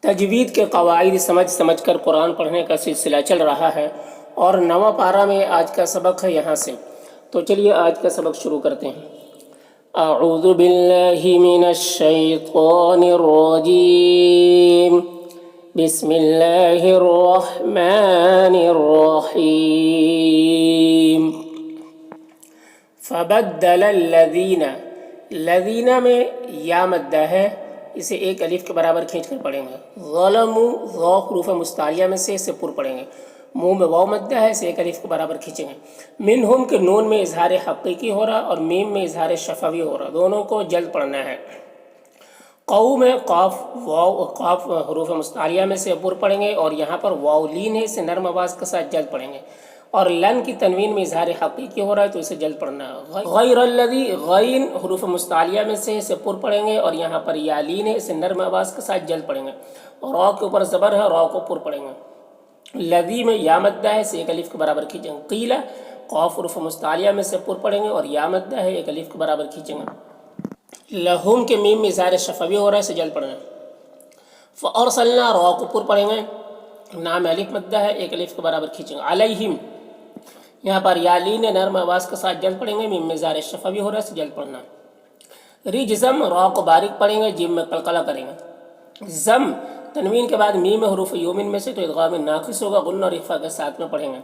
تجوید کے قواعد سمجھ کر قرآن پڑھنے کا سلسلہ چل رہا ہے اور نواں پارہ میں آج کا سبق ہے یہاں سے۔ تو چلیے آج کا سبق شروع کرتے ہیں۔ اعوذ باللہ من الشیطان الرجیم، بسم اللہ الرحمن الرحیم۔ فبدل الذین میں یا مدہ ہے، اسے ایک الف کے برابر کھینچ کر پڑھیں گے۔ ظلموا ظا حروف مستعلیہ میں سے اسے پر پڑھیں گے۔ منہ میں واو مدہ ہے، اسے ایک الف کے برابر کھینچیں گے۔ منہم کے نون میں اظہار حقیقی ہو رہا اور میم میں اظہار شفوی ہو رہا، دونوں کو جلد پڑھنا ہے۔ قو میں قاف حروف مستعلیہ میں سے پر پڑھیں گے اور یہاں پر واو لین ہے، اسے نرم آواز کے ساتھ جلد پڑھیں گے۔ اور لن کی تنوین میں اظہار حقیقی ہو رہا ہے تو اسے جلد پڑھنا ہے۔ غیر الذی غین حروف مستعلیہ میں سے اسے پر پڑھیں گے اور یہاں پر یا لین ہے، اسے نرم آواز کے ساتھ جلد پڑھیں گے۔ اور را کے اوپر زبر ہے، را کو پر پڑھیں گے۔ لذی میں یا مدہ ہے، اسے ایک الف کے برابر کھینچیں گے۔ قیل قاف حروف مستعلیہ میں سے پر پڑھیں گے اور یا مدہ ہے، ایک الف کے برابر کھینچیں گے۔ لہم کے میم میں اظہار شفوی ہو رہا ہے، اسے جلد پڑھنا ہے۔ فارسلنا را کو پر پڑھیں گے، نام الف مدہ ہے، ایک الف کے برابر کھینچیں گے۔ علیہم یہاں پر یا لین نرم آواز کے ساتھ جلد پڑھیں گے، میم میں اظہار شفوی ہو رہا ہے، اسے جلد پڑھنا ہے۔ رجزم را کو باریک پڑھیں گے، جیم میں قلقلہ کریں گے۔ زم تنوین کے بعد میم حروف یومن میں سے تو ادغام ناقص ہوگا، غن اور اخفاء کے ساتھ میں پڑھیں گے۔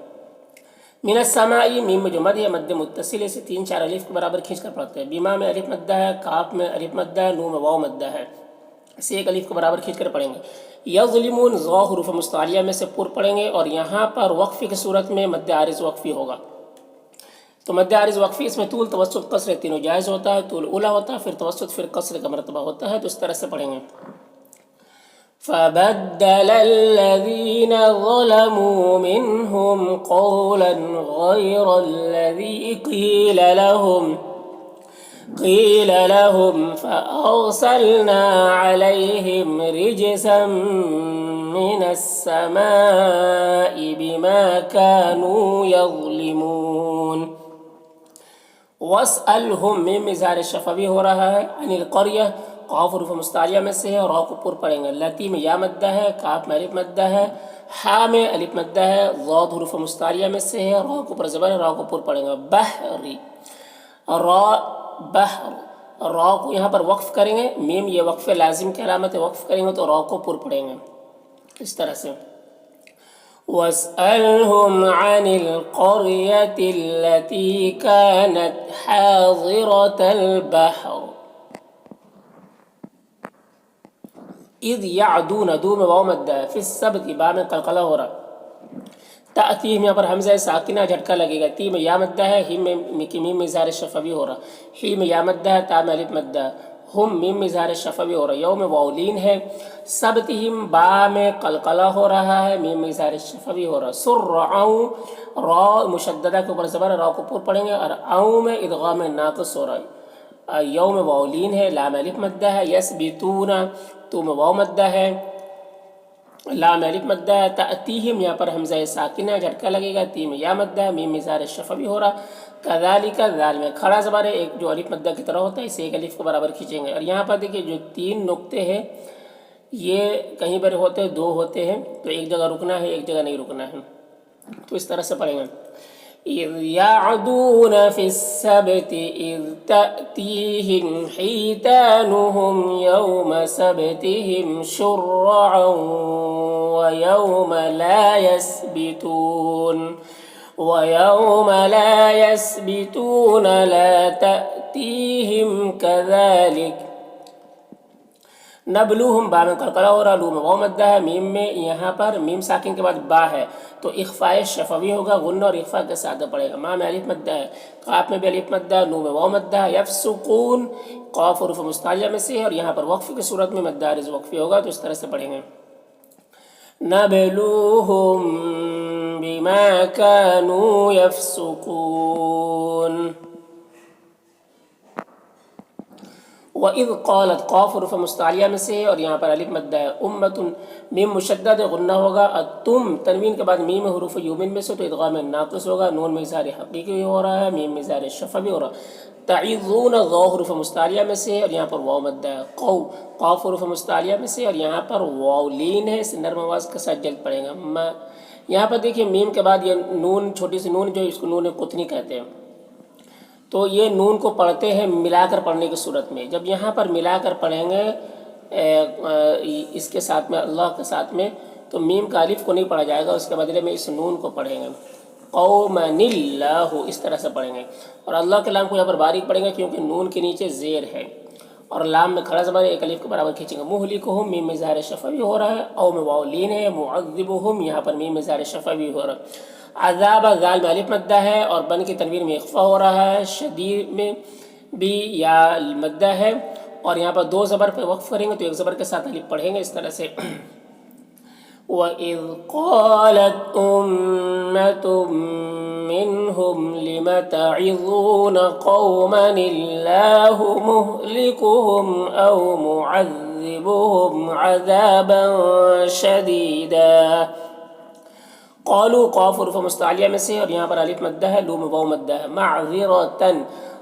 من السماء میم میں جو مد ہے مد متصل ہے، اسے 3-4 الف کے برابر کھینچ کر پڑھتے ہیں۔ بیما میں الف مدہ ہے، کاف میں الف مدہ ہے، نون میں واو مدہ ہے، اسے ایک الف کے برابر کھینچ کر پڑھیں گے۔ یظلمون ظا حروف مستعلیہ میں سے پر پڑھیں گے اور یہاں پر وقفی کی صورت میں مد عارض وقفی ہوگا۔ تو مد عارض وقفی اس میں طول توسط قصر تینوں جائز ہوتا ہے، طول اولا ہوتا ہے، پھر توسط، پھر قصر کا مرتبہ ہوتا ہے، تو اس طرح سے پڑھیں گے۔ فبدل الذين ظلموا منهم قولا غير الذي قيل لهم فأرسلنا عليهم رجزا من السماء بما كانوا يظلمون۔ واسألهم میم اظہار شفوی ہو رہا ہے۔ عن القریہ قاف حروف مستعلیہ میں سے ہے، را کو پر پڑھیں گے۔ لتی میں یا مدہ ہے، کاف میں الف مدہ ہے، ہا میں الف مدہ ہے، ضاد حروف مستعلیہ میں سے ہے، را کو پر زبر ہے، را کو پر پڑھیں گے۔ بحری را کو یہاں پر وقف کریں گے، میم یہ وقف لازم کی علامت ہے، وقف کریں گے تو را کو پر پڑھیں گے اس طرح سے۔ واسألهم عن القرية التي كانت حاضرة البحر اذ یعدون، دو میں واو مدہ ہے، فی السبت با میں قلقلہ ہو رہا۔ تأتیہم یہاں پر حمزہ ساکنہ جھٹکا لگے گا، تی میں یا مدہ ہے، ہی میں میم میں اظہار شفوی ہو رہا، ہی میں یا مدہ ہے، تا میں الف مدہ ہے، ہم میم میں اظہار شفوی ہو رہا، یو میں واو لین ہے، سبتہم با میں قلقلہ ہو رہا ہے، میم میں اظہار شفوی ہو رہا۔ سرعوں را مشددہ کے اوپر زبر ہے، را کو پر پڑھیں گے، اور اوں میں ادغام ناقص ہو رہا ہے، یو میں واو لین ہے، لام الف مدہ ہے۔ یسبتون تو میں واو مدہ ہے، لام الف مدہ ہے۔ تأتیہم یہاں پر حمزہ ساکنہ جھٹکا لگے گا، تی میں یا مدہ ہے، میم میں اظہار شفوی ہو رہا۔ کذالک ذال میں کھڑا زبر ہے، ایک جو الف مدہ کی طرح ہوتا ہے، اسے ایک الف کے برابر کھینچیں گے۔ اور یہاں پر دیکھیے جو 3 نقطے ہیں یہ کہیں پر ہوتے ہیں، 2 ہوتے ہیں، تو ایک جگہ رکنا ہے، ایک جگہ نہیں رکنا ہے، تو اس طرح سے پڑھیں گے۔ اذ یعدون فی السبت اذ تأتیہم حیتانہم یوم سبتہم شرعا ویوم لا یسبتون لا تأتیہم کذالک۔ نبلوہم با میں قلقلہ ہو رہا، لو میں واو مدہ ہے، میم میں یہاں پر میم ساکن کے بعد با ہے تو اخفاء شفوی ہوگا، غن اور اخفاء کے ساتھ پڑے گا۔ ما میں الف مدہ ہے، قاف میں بھی الف مدہ ہے، نو میں واو مدہ ہے۔ یفسقون قاف حروف مستعلیہ میں سے ہے اور یہاں پر وقف کی صورت میں مد عارض وقفی ہوگا، تو اس طرح سے پڑھیں گے۔ نبلوہم بما كانوا یفسقون۔ وَإِذْ قَالَتْ قاف حروف مستعلیہ میں سے ہے اور یہاں پر الف مدہ ہے. امتن میم مشدد غنہ ہوگا. تم تنوین کے بعد میم حروف یومن میں سے تو ادغام ناقص ہوگا. نون میں اظہار حقیقی ہو رہا ہے, میم میں اظہار شفوی ہو رہا ہے. تعیذون غو حروف مستعلیہ میں سے اور یہاں پر واو مدہ ہے. قو قاف حروف مستعلیہ میں سے اور یہاں پر واو لین ہے, اسے نرم آواز کے ساتھ جلد پڑے گا. یہاں پر دیکھیے میم کے بعد یہ نون چھوٹی سی نون جو اس کو نون قطنی کہتے ہیں, تو یہ نون کو پڑھتے ہیں ملا کر پڑھنے کی صورت میں. جب یہاں پر ملا کر پڑھیں گے اس کے ساتھ میں اللہ کے ساتھ میں, تو میم کا الف کو نہیں پڑھا جائے گا, اس کے بدلے میں اس نون کو پڑھیں گے. قومن اللہ اس طرح سے پڑھیں گے. اور اللہ کے لام کو یہاں پر باریک پڑھیں گے کیونکہ نون کے نیچے زیر ہے, اور لام میں کھڑا زبر ایک الف کے برابر کھینچیں گے. مہلکہم میم میں ظاہر شفوی ہو رہا ہے. او میں واو لین ہے. معذبہم یہاں پر میم میں ظاہر شفوی ہو رہا ہے. عذاب ذال میں الف مدہ ہے اور بن کی تنوین میں اخفا ہو رہا ہے. شدید میں بھی یا مدہ ہے اور یہاں پر دو زبر پہ وقف کریں گے تو ایک زبر کے ساتھ الف پڑھیں گے اس طرح سے. وَإِذْ قَالَتْ أُمَّةٌ مِّنْهُمْ لِمَ تَعِظُونَ قَوْمًا اللَّهُ مُهْلِكُهُمْ أَوْ مُعَذِّبُهُمْ عَذَابًا شَدِيدًا. قالوا قاف حروف مستعلیہ میں سے اور یہاں پر الف مدہ ہے. لو میں واو مدہ ہے. معذرتن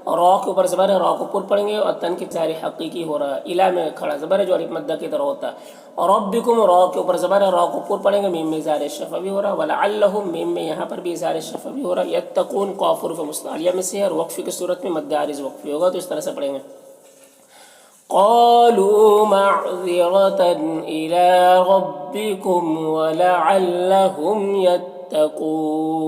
را کے اوپر زبر ہے, را کو پر پڑھیں گے اور تن کی ظاہر حقیقی ہو رہا ہے. الہ میں کھڑا زبر ہے جو الف مدہ کی طرح ہوتا ہے. اور ربکم را کے اوپر زبر ہے, را کو پر پڑھیں گے, میم میں ظاہر شفوی ہو رہا ہے. ولعلہم میم میں یہاں پر بھی ظاہر شفوی ہو رہا ہے. یتقون قاف حروف مستعلیہ میں سے اور وقفی کی صورت میں مد عارض وقفی ہوگا تو اس طرح سے پڑھیں گے. قالوا معذرة إلى ربكم ولعلهم يتقون.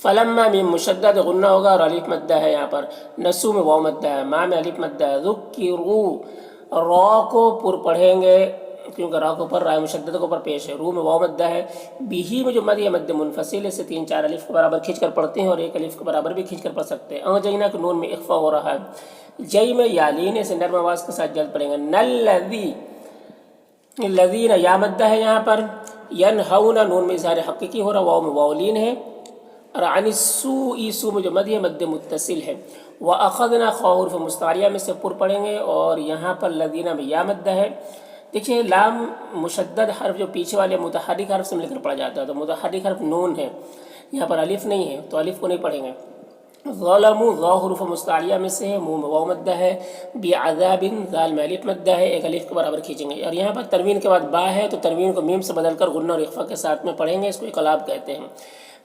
فلما میم مشدد غنہ ہوگا اور الف مدہ ہے. یہاں پر نسو میں واو مدہ ہے. ما میں الف مدہ ہے. ذکروا را کو پر پڑھیں گے کیونکہ را کو پر رائے مشدد کو پر پیش ہے. رو میں واو مدہ ہے. بیہی میں جو مد ہے مد منفصل سے 3-4 الف کے برابر کھینچ کر پڑھتے ہیں اور ایک الف کے برابر بھی کھینچ کر پڑھ سکتے ہیں. جینا کہ نون میں اخفا ہو رہا ہے. جئی میں یا لین سے نرم آواز کے ساتھ جلد پڑھیں گے. نلذی الذین یا مدہ ہے یہاں پر. ینہون نون میں اظہار حقیقی ہو رہا, واو میں واو لین ہے. اور عن السوء سو میں جو مد ہے مد متصل ہے. وَأَخَذْنَا خا حروف مستعلیہ میں سے پر پڑھیں گے اور یہاں پر لذینہ میں یا مدہ ہے. دیکھیے لام مشدد حرف جو پیچھے والے متحرک حرف سے مل کر پڑھا جاتا ہے, تو متحرک حرف نون ہے, یہاں پر الف نہیں ہے تو الف کو نہیں پڑھیں گے. ظلموا ظا حروف مستعلیہ میں سے ہے, منہ میں واو مدہ ہے. بعذاب ذال میں الف مدہ ہے, ایک الف کے برابر کھینچیں گے. اور یہاں پر تنوین کے بعد با ہے تو تنوین کو میم سے بدل کر غنہ اور اخفا کے ساتھ میں پڑھیں گے, اس کو اقلاب کہتے ہیں.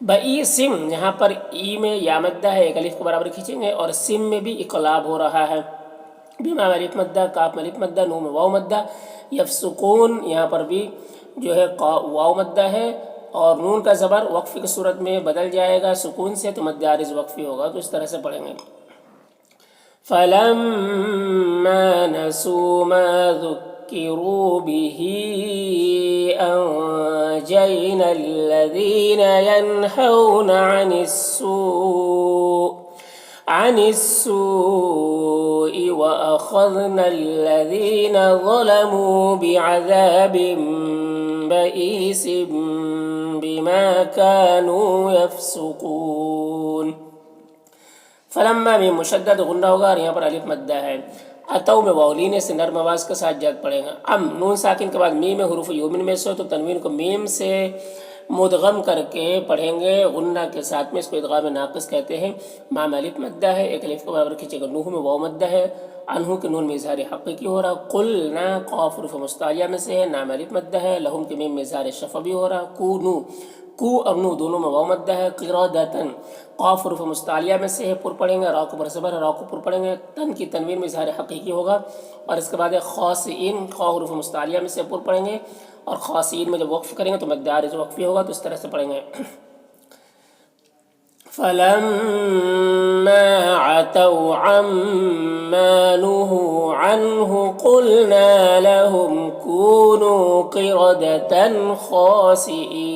بئی سم یہاں پر ای میں یا مدہ ہے, ایک الف کے برابر کھینچیں گے اور سم میں بھی اقلاب ہو رہا ہے. بیما میں الف مدہ, کاف میں الف مدہ, نون میں واو مدہ. یفسقون یہاں پر بھی جو ہے واو مدہ ہے اور نون کا زبر وقفی کی صورت میں بدل جائے گا سکون سے تو مد عارض وقفی ہوگا, تو اس طرح سے پڑھیں گے. فَلَمَّا نَسُوا مَا ذُكِّرُوا بِهِ أَنجَيْنَا الَّذِينَ يَنْهَوْنَ عَنِ السُّوءِ وَأَخَذْنَا الَّذِينَ ظَلَمُوا بِعَذَابٍ بَئِيسٍ بِمَا كَانُوا يَفْسُقُونَ. فلما میں مشدد غنہ ہوگا اور یہاں پر الف مدہ ہے. اتو میں واو لین سے نرم آواز کے ساتھ جلد پڑھیں گا. ام نون ساکن کے بعد میم حروف یومن میں سے تو تنوین کو میم سے مدغم کر کے پڑھیں گے غنہ کے ساتھ میں, اس کو ادغام ناقص کہتے ہیں. ما میں الف مدہ ہے, ایک الف کے برابر کھینچے گا. نوح میں واو مدہ ہے. انہو کے نون میں اظہار حقیقی ہو رہا. قلنا قاف حروف مستعلیہ میں سے ہے, نا میں الف مدہ ہے. لہم کے میم میں اظہار شفوی ہو رہا. کونو کو اور نو دونوں میں واو مدہ ہے. قرادتن قاف حروف مستعلیہ میں سے ہے, پر پڑھیں گے. را کو پر زبر ہے, را کو پر پڑھیں گے. تن کی تنوین میں اظہار حقیقی ہوگا. اور اس کے بعد خاسئین خا حروف مستعلیہ میں سے پر پڑھیں گے اور خاسئین میں جب وقف کریں گے تو مد عارض وقفی ہوگا, تو اس طرح سے پڑھیں گے. فَلَمَّا عَتَوْا عَمَّا نُهُوا عَنْهُ قُلْنَا لَهُمْ كُونُوا قِرَدَةً خَاسِئِينَ.